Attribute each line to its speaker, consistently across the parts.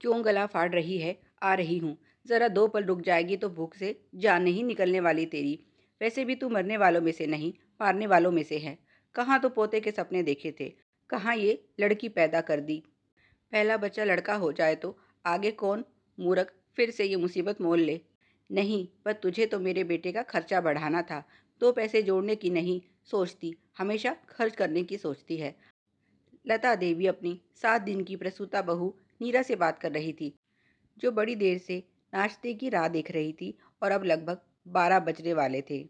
Speaker 1: क्यों गला फाड़ रही है? आ रही हूँ। ज़रा 2 पल रुक जाएगी तो भूख से जान नहीं निकलने वाली तेरी। वैसे भी तू मरने वालों में से नहीं, मारने वालों में से है। कहाँ तो पोते के सपने देखे थे, कहाँ ये लड़की पैदा कर दी। पहला बच्चा लड़का हो जाए तो आगे कौन मूर्ख फिर से ये मुसीबत मोल ले। नहीं, पर तुझे तो मेरे बेटे का खर्चा बढ़ाना था। 2 पैसे जोड़ने की नहीं सोचती, हमेशा खर्च करने की सोचती है। लता देवी अपनी 7 दिन की प्रसूता बहू नीरा से बात कर रही थी, जो बड़ी देर से नाश्ते की राह देख रही थी और अब लगभग 12 बजने वाले थे।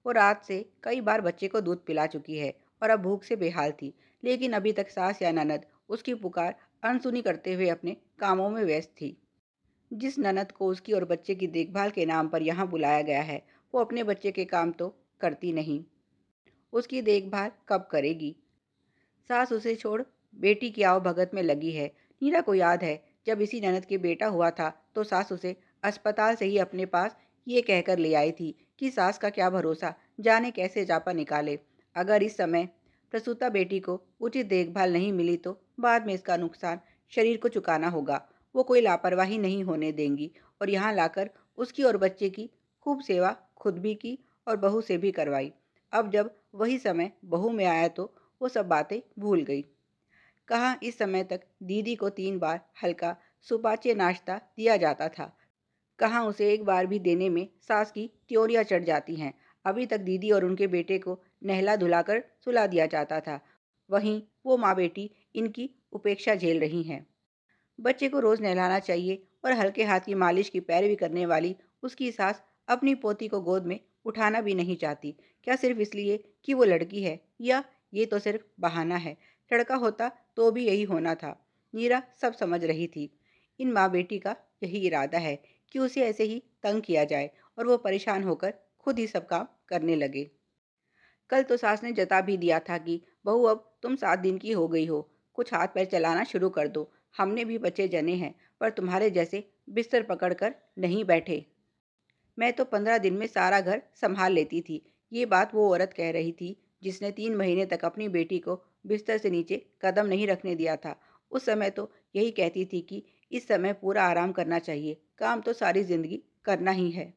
Speaker 1: वो रात से कई बार बच्चे को दूध पिला चुकी है और अब भूख से बेहाल थी, लेकिन अभी तक सास या ननद उसकी पुकार अनसुनी करते हुए अपने कामों में व्यस्त थी। जिस ननद को उसकी और बच्चे की देखभाल के नाम पर यहाँ बुलाया गया है, वो अपने बच्चे के काम तो करती नहीं, उसकी देखभाल कब करेगी। सास उसे छोड़ बेटी की आवभगत में लगी है। नीरा को याद है, जब इसी ननद के बेटा हुआ था तो सास उसे अस्पताल से ही अपने पास ये कहकर ले आई थी कि सास का क्या भरोसा, जाने कैसे जापा निकाले। अगर इस समय प्रसूता बेटी को उचित देखभाल नहीं मिली तो बाद में इसका नुकसान शरीर को चुकाना होगा। वो कोई लापरवाही नहीं होने देंगी और यहाँ लाकर उसकी और बच्चे की खूब सेवा खुद भी की और बहू से भी करवाई। अब जब वही समय बहू में आया तो वो सब बातें भूल गई। कहाँ इस समय तक दीदी को 3 बार हल्का सुपाच्य नाश्ता दिया जाता था। कहाँ उसे एक बार भी देने में सास की त्योरियां चढ़ जाती हैं। अभी तक दीदी और उनके बेटे को नहला धुलाकर सुला दिया जाता था। वहीं वो माँ बेटी इनकी उपेक्षा झेल रही हैं। बच्चे को रोज नहलाना चाहिए और हल्के हाथ की मालिश की पैरवी करने वाली उसकी सास अपनी पोती को गोद में उठाना भी नहीं चाहती। क्या सिर्फ इसलिए कि वो लड़की है, या ये तो सिर्फ बहाना है। लड़का होता तो भी यही होना था। नीरा सब समझ रही थी। इन माँ बेटी का यही इरादा है कि उसे ऐसे ही तंग किया जाए और वो परेशान होकर खुद ही सब काम करने लगे। कल तो सास ने जता भी दिया था कि बहू अब तुम 7 दिन की हो गई हो, कुछ हाथ पैर चलाना शुरू कर दो। हमने भी बच्चे जने हैं, पर तुम्हारे जैसे बिस्तर पकड़कर नहीं बैठे। मैं तो 15 दिन में सारा घर संभाल लेती थी। ये बात वो औरत कह रही थी जिसने 3 महीने तक अपनी बेटी को बिस्तर से नीचे कदम नहीं रखने दिया था। उस समय तो यही कहती थी कि इस समय पूरा आराम करना चाहिए, काम तो सारी जिंदगी करना ही है।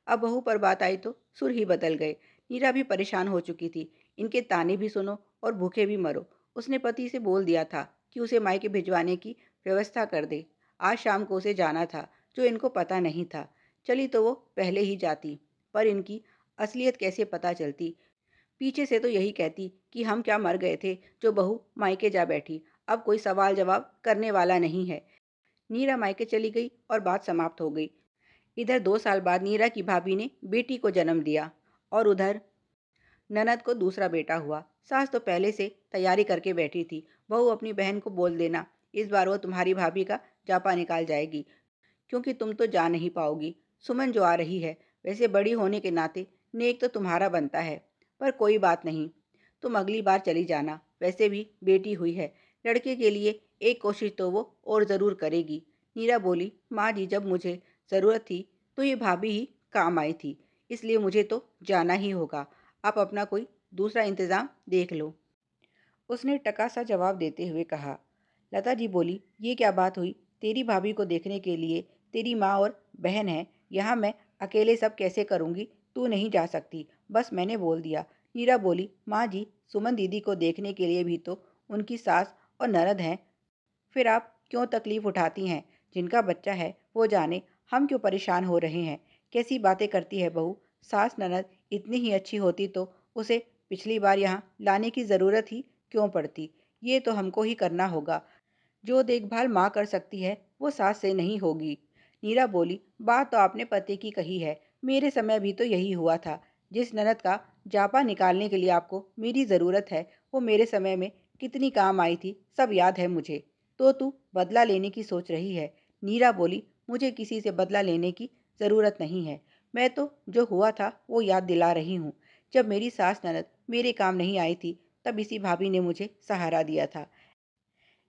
Speaker 1: अब बहू पर बात आई तो सुर ही बदल गए। नीरा भी परेशान हो चुकी थी। इनके ताने भी सुनो और भूखे भी मरो। उसने पति से बोल दिया था कि उसे मायके भिजवाने की व्यवस्था कर दे। आज शाम को उसे जाना था, जो इनको पता नहीं था। चली तो वो पहले ही जाती, पर इनकी असलियत कैसे पता चलती। पीछे से तो यही कहती कि हम क्या मर गए थे जो बहू मायके जा बैठी। अब कोई सवाल जवाब करने वाला नहीं है। नीरा मायके चली गई और बात समाप्त हो गई। इधर 2 साल बाद नीरा की भाभी ने बेटी को जन्म दिया और उधर ननद को दूसरा बेटा हुआ। सास तो पहले से तैयारी करके बैठी थी। बहू अपनी बहन को बोल देना, इस बार वो तुम्हारी भाभी का जापा निकाल जाएगी, क्योंकि तुम तो जा नहीं पाओगी। सुमन जो आ रही है, वैसे बड़ी होने के नाते नेक तो तुम्हारा बनता है, पर कोई बात नहीं, तुम अगली बार चली जाना। वैसे भी बेटी हुई है, लड़के के लिए एक कोशिश तो वो और ज़रूर करेगी। नीरा बोली, माँ जी, जब मुझे ज़रूरत थी तो ये भाभी ही काम आई थी, इसलिए मुझे तो जाना ही होगा। आप अपना कोई दूसरा इंतज़ाम देख लो। उसने टका सा जवाब देते हुए कहा। लता जी बोली, ये क्या बात हुई? तेरी भाभी को देखने के लिए तेरी माँ और बहन है, यहाँ मैं अकेले सब कैसे करूँगी? तू नहीं जा सकती, बस मैंने बोल दिया। नीरा बोली, माँ जी, सुमन दीदी को देखने के लिए भी तो उनकी सास और ननद हैं। फिर आप क्यों तकलीफ उठाती हैं? जिनका बच्चा है वो जाने, हम क्यों परेशान हो रहे हैं? कैसी बातें करती है बहू। सास ननद इतनी ही अच्छी होती तो उसे पिछली बार यहाँ लाने की ज़रूरत ही क्यों पड़ती? ये तो हमको ही करना होगा। जो देखभाल माँ कर सकती है वो सास से नहीं होगी। नीरा बोली, बात तो आपने पते की कही है, मेरे समय भी तो यही हुआ था। जिस ननद का जापा निकालने के लिए आपको मेरी ज़रूरत है, वो मेरे समय में कितनी काम आई थी, सब याद है मुझे। तो तू बदला लेने की सोच रही है? नीरा बोली, मुझे किसी से बदला लेने की ज़रूरत नहीं है। मैं तो जो हुआ था वो याद दिला रही हूँ। जब मेरी सास ननद मेरे काम नहीं आई थी, तब इसी भाभी ने मुझे सहारा दिया था।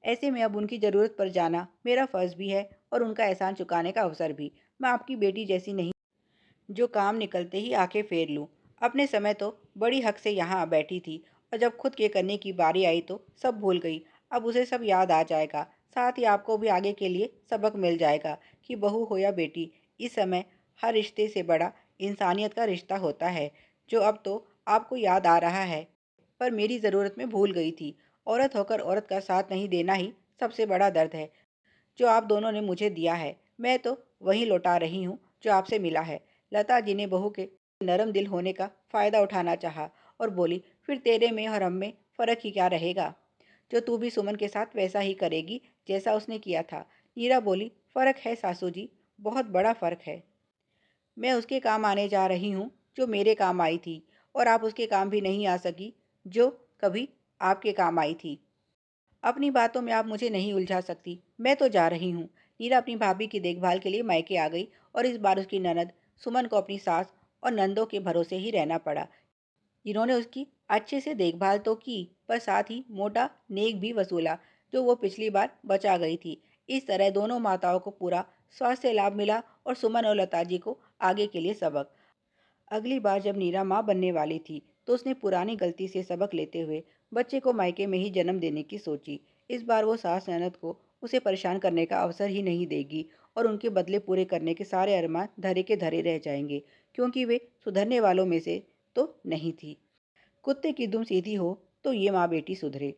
Speaker 1: ऐसे में अब उनकी ज़रूरत पर जाना मेरा फ़र्ज़ भी है और उनका एहसान चुकाने का अवसर भी। मैं आपकी बेटी जैसी नहीं, जो काम निकलते ही आंखें फेर लूँ। अपने समय तो बड़ी हक से यहाँ बैठी थी और जब खुद के करने की बारी आई तो सब भूल गई। अब उसे सब याद आ जाएगा। साथ ही आपको भी आगे के लिए सबक मिल जाएगा कि बहू हो या बेटी, इस समय हर रिश्ते से बड़ा इंसानियत का रिश्ता होता है, जो अब तो आपको याद आ रहा है, पर मेरी ज़रूरत में भूल गई थी। औरत होकर औरत का साथ नहीं देना ही सबसे बड़ा दर्द है, जो आप दोनों ने मुझे दिया है। मैं तो वही लौटा रही हूँ जो आपसे मिला है। लता जी ने बहू के नरम दिल होने का फ़ायदा उठाना चाहा और बोली, फिर तेरे में और हम में फ़र्क ही क्या रहेगा, जो तू भी सुमन के साथ वैसा ही करेगी जैसा उसने किया था। नीरा बोली, फ़र्क है सासू जी, बहुत बड़ा फ़र्क है। मैं उसके काम आने जा रही हूँ जो मेरे काम आई थी, और आप उसके काम भी नहीं आ सकी जो कभी आपके काम आई थी। अपनी बातों में आप मुझे नहीं उलझा सकती। मैं तो जा रही हूँ। नीरा अपनी भाभी की देखभाल के लिए मायके आ गई, और इस बार उसकी ननद सुमन को अपनी सास और नंदों के भरोसे ही रहना पड़ा। जिन्होंने उसकी अच्छे से देखभाल तो की, पर साथ ही मोटा नेक भी वसूला, जो वो पिछली बार बचा गई थी। इस तरह दोनों माताओं को पूरा स्वास्थ्य लाभ मिला, और सुमन और लता जी को आगे के लिए सबक। अगली बार जब नीरा माँ बनने वाली थी, तो उसने पुरानी गलती से सबक लेते हुए बच्चे को मायके में ही जन्म देने की सोची। इस बार वो सास ननद को उसे परेशान करने का अवसर ही नहीं देगी, और उनके बदले पूरे करने के सारे अरमान धरे के धरे रह जाएंगे, क्योंकि वे सुधरने वालों में से तो नहीं थी। कुत्ते की दुम सीधी हो तो ये माँ बेटी सुधरे।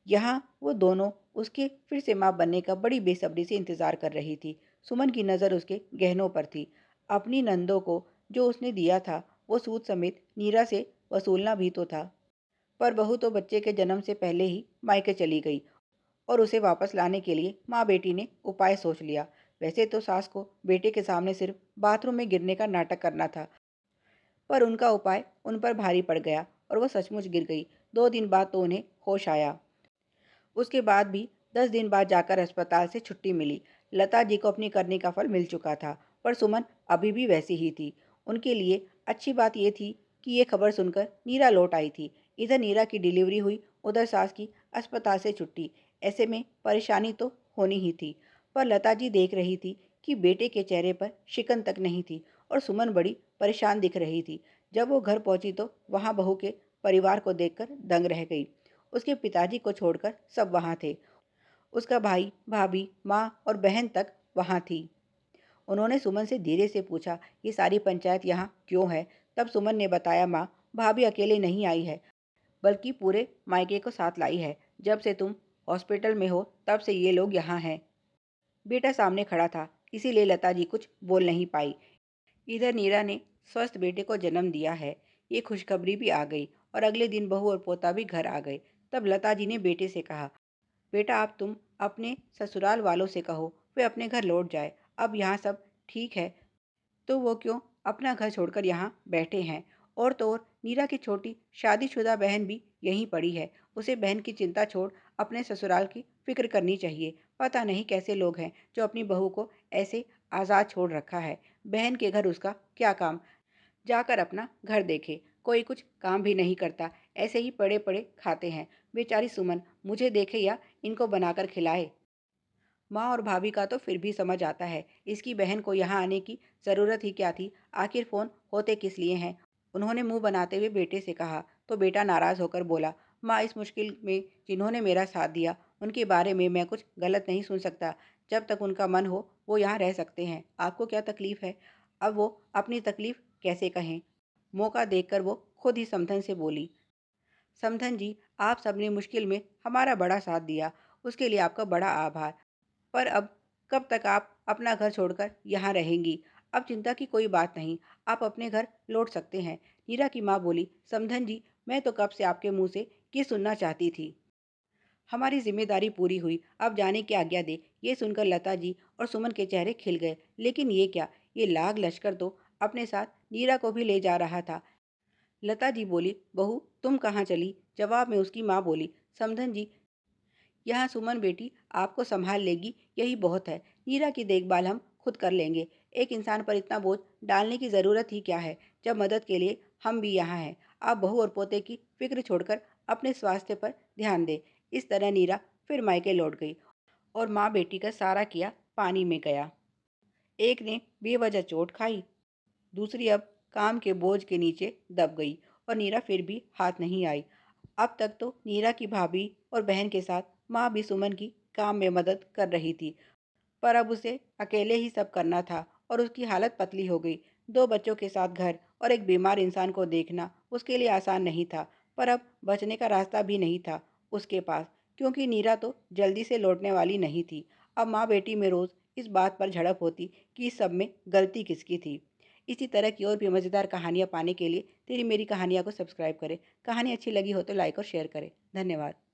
Speaker 1: यहाँ वो दोनों उसके फिर से माँ बनने का बड़ी बेसब्री से इंतजार कर रही थी। सुमन की नज़र उसके गहनों पर थी। अपनी नंदों को जो उसने दिया था, वो सूद समेत नीरा से वसूलना भी तो था। पर बहू तो बच्चे के जन्म से पहले ही मायके चली गई, और उसे वापस लाने के लिए माँ बेटी ने उपाय सोच लिया। वैसे तो सास को बेटे के सामने सिर्फ बाथरूम में गिरने का नाटक करना था, पर उनका उपाय उन पर भारी पड़ गया, और वो सचमुच गिर गई। 2 दिन बाद तो उन्हें होश आया। उसके बाद भी 10 दिन बाद जाकर अस्पताल से छुट्टी मिली। लता जी को अपनी करने का फल मिल चुका था, पर सुमन अभी भी वैसी ही थी। उनके लिए अच्छी बात यह थी कि ये खबर सुनकर नीरा लौट आई थी। इधर नीरा की डिलीवरी हुई, उधर सास की अस्पताल से छुट्टी। ऐसे में परेशानी तो होनी ही थी, पर लता जी देख रही थी कि बेटे के चेहरे पर शिकन तक नहीं थी, और सुमन बड़ी परेशान दिख रही थी। जब वो घर पहुंची तो वहां बहू के परिवार को देखकर दंग रह गई। उसके पिताजी को छोड़कर सब वहाँ थे। उसका भाई, भाभी, माँ और बहन तक वहाँ थी। उन्होंने सुमन से धीरे से पूछा, ये सारी पंचायत यहाँ क्यों है? तब सुमन ने बताया, माँ, भाभी अकेले नहीं आई है, बल्कि पूरे मायके को साथ लाई है। जब से तुम हॉस्पिटल में हो, तब से ये लोग यहाँ हैं। बेटा सामने खड़ा था, इसीलिए लता जी कुछ बोल नहीं पाई। इधर नीरा ने स्वस्थ बेटे को जन्म दिया है। ये खुशखबरी भी आ गई, और अगले दिन बहू और पोता भी घर आ गए। तब लता जी ने बेटे से कहा, बेटा अब तुम अपने ससुराल वालों से कहो वे अपने घर लौट जाए। अब यहाँ सब ठीक है, तो वो क्यों अपना घर छोड़कर यहाँ बैठे हैं। और तो और नीरा की छोटी शादीशुदा बहन भी यहीं पड़ी है। उसे बहन की चिंता छोड़ अपने ससुराल की फिक्र करनी चाहिए। पता नहीं कैसे लोग हैं जो अपनी बहू को ऐसे आज़ाद छोड़ रखा है। बहन के घर उसका क्या काम, जाकर अपना घर देखे। कोई कुछ काम भी नहीं करता, ऐसे ही पड़े पड़े खाते हैं। बेचारी सुमन मुझे देखे या इनको बनाकर खिलाए। माँ और भाभी का तो फिर भी समझ आता है, इसकी बहन को यहाँ आने की ज़रूरत ही क्या थी? आखिर फ़ोन होते किस लिए हैं? उन्होंने मुंह बनाते हुए बेटे से कहा, तो बेटा नाराज़ होकर बोला, माँ, इस मुश्किल में जिन्होंने मेरा साथ दिया, उनके बारे में मैं कुछ गलत नहीं सुन सकता। जब तक उनका मन हो वो यहाँ रह सकते हैं। आपको क्या तकलीफ़ है? अब वो अपनी तकलीफ़ कैसे कहें? मौका देखकर वो खुद ही समधन से बोली, समधन जी, आप सबने मुश्किल में हमारा बड़ा साथ दिया, उसके लिए आपका बड़ा आभार। पर अब कब तक आप अपना घर छोड़कर यहाँ रहेंगी? अब चिंता की कोई बात नहीं, आप अपने घर लौट सकते हैं। नीरा की माँ बोली, समधन जी, मैं तो कब से आपके मुंह से ये सुनना चाहती थी। हमारी जिम्मेदारी पूरी हुई, अब जाने की आज्ञा दे। ये सुनकर लता जी और सुमन के चेहरे खिल गए। लेकिन ये क्या, ये लाग लश्कर तो अपने साथ नीरा को भी ले जा रहा था। लता जी बोली, बहू तुम कहाँ चली? जवाब में उसकी माँ बोली, समधन जी, यहाँ सुमन बेटी आपको संभाल लेगी, यही बहुत है। नीरा की देखभाल हम खुद कर लेंगे। एक इंसान पर इतना बोझ डालने की ज़रूरत ही क्या है, जब मदद के लिए हम भी यहाँ हैं। आप बहू और पोते की फिक्र छोड़कर अपने स्वास्थ्य पर ध्यान दें। इस तरह नीरा फिर मायके लौट गई, और माँ बेटी का सारा किया पानी में गया। एक ने बेवजह चोट खाई, दूसरी अब काम के बोझ के नीचे दब गई, और नीरा फिर भी हाथ नहीं आई। अब तक तो नीरा की भाभी और बहन के साथ माँ भी सुमन की काम में मदद कर रही थी, पर अब उसे अकेले ही सब करना था और उसकी हालत पतली हो गई। 2 बच्चों के साथ घर और एक बीमार इंसान को देखना उसके लिए आसान नहीं था, पर अब बचने का रास्ता भी नहीं था उसके पास, क्योंकि नीरा तो जल्दी से लौटने वाली नहीं थी। अब माँ-बेटी में रोज़ इस बात पर झड़प होती कि इस सब में गलती किसकी थी। इसी तरह की और भी मज़ेदार कहानियाँ पाने के लिए तेरी मेरी कहानियाँ को सब्सक्राइब करें। कहानी अच्छी लगी हो तो लाइक और शेयर करें। धन्यवाद।